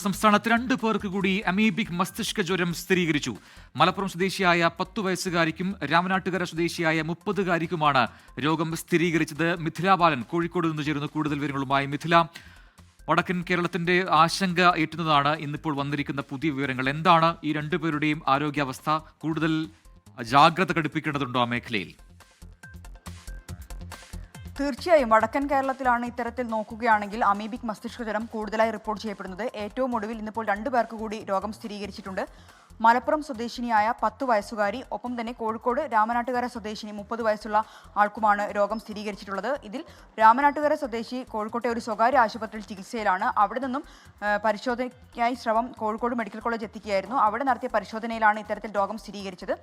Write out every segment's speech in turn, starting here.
സംസ്ഥാനത്ത് 2 പേർക്ക് കൂടി അമീബിക് മസ്തിഷ്ക ജ്വരം സ്ഥിരീകരിച്ചു. മലപ്പുറം സ്വദേശിയായ 10 വയസ്സുകാരിക്കും രാമനാട്ടുകര സ്വദേശിയായ 30-കാരിക്കുമാണ് രോഗം സ്ഥിരീകരിച്ചത്. മിഥില ബാലൻ കോഴിക്കോട് നിന്ന് ചേരുന്ന കൂടുതൽ വിവരങ്ങളുമായി. മിഥില, വടക്കൻ കേരളത്തിന്റെ ആശങ്ക ഏറ്റുന്നതാണ് ഇന്നിപ്പോൾ വന്നിരിക്കുന്ന പുതിയ വിവരങ്ങൾ. എന്താണ് ഈ 2 പേരുടെയും ആരോഗ്യാവസ്ഥ? കൂടുതൽ ജാഗ്രത ഘടിപ്പിക്കേണ്ടതുണ്ടോ ആ മേഖലയിൽ? തീർച്ചയായും വടക്കൻ കേരളത്തിലാണ് ഇത്തരത്തിൽ നോക്കുകയാണെങ്കിൽ അമീബിക് മസ്തിഷ്ക ജ്വരം കൂടുതലായി റിപ്പോർട്ട് ചെയ്യപ്പെടുന്നത്. ഏറ്റവും ഒടുവിൽ ഇന്നിപ്പോൾ 2 പേർക്ക് കൂടി രോഗം സ്ഥിരീകരിച്ചിട്ടുണ്ട്. മലപ്പുറം സ്വദേശിനിയായ 10 വയസ്സുകാരി, ഒപ്പം തന്നെ കോഴിക്കോട് രാമനാട്ടുകര സ്വദേശിനി 30 വയസ്സുള്ള ആൾക്കുമാണ് രോഗം സ്ഥിരീകരിച്ചിട്ടുള്ളത്. ഇതിൽ രാമനാട്ടുകര സ്വദേശി കോഴിക്കോട്ടെ ഒരു സ്വകാര്യ ആശുപത്രിയിൽ ചികിത്സയിലാണ്. അവിടെ നിന്നും പരിശോധനയ്ക്കായി സ്രവം കോഴിക്കോട് മെഡിക്കൽ കോളേജ് എത്തിക്കുകയായിരുന്നു. അവിടെ നടത്തിയ പരിശോധനയിലാണ് ഇത്തരത്തിൽ രോഗം സ്ഥിരീകരിച്ചത്.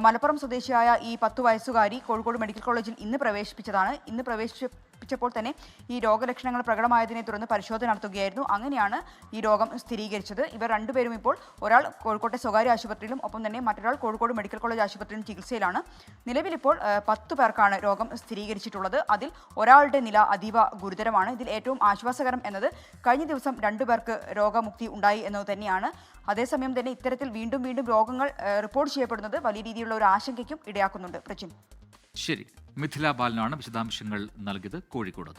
മലപ്പുറം സ്വദേശിയായ ഈ 10 വയസ്സുകാരി കോഴിക്കോട് മെഡിക്കൽ കോളേജിൽ ഇന്ന് പ്രവേശിപ്പിച്ചതാണ്. ഇന്ന് പ്രവേശിപ്പിച്ചപ്പോൾ തന്നെ ഈ രോഗലക്ഷണങ്ങൾ പ്രകടമായതിനെ തുടർന്ന് പരിശോധന നടത്തുകയായിരുന്നു. അങ്ങനെയാണ് ഈ രോഗം സ്ഥിരീകരിച്ചത്. ഇവർ 2 പേരും ഇപ്പോൾ ഒരാൾ കോഴിക്കോട്ടെ സ്വകാര്യ ആശുപത്രിയിലും ഒപ്പം തന്നെ മറ്റൊരാൾ കോഴിക്കോട് മെഡിക്കൽ കോളേജ് ആശുപത്രിയിലും ചികിത്സയിലാണ്. നിലവിലിപ്പോൾ 10 പേർക്കാണ് രോഗം സ്ഥിരീകരിച്ചിട്ടുള്ളത്. അതിൽ ഒരാളുടെ നില അതീവ ഗുരുതരമാണ്. ഇതിൽ ഏറ്റവും ആശ്വാസകരം എന്നത് കഴിഞ്ഞ ദിവസം 2 പേർക്ക് രോഗമുക്തി ഉണ്ടായി എന്നത് തന്നെയാണ്. അതേസമയം തന്നെ ഇത്തരത്തിൽ വീണ്ടും രോഗങ്ങൾ റിപ്പോർട്ട് ചെയ്യപ്പെടുന്നത് വലിയ രീതിയിലുള്ള ഒരു ആശങ്കയ്ക്കും ഇടയാക്കുന്നുണ്ട്. പ്രജിൻ, ശരി, മിഥില ബാലനാണ് വിശദാംശങ്ങൾ നൽകിയത് കോഴിക്കോട്.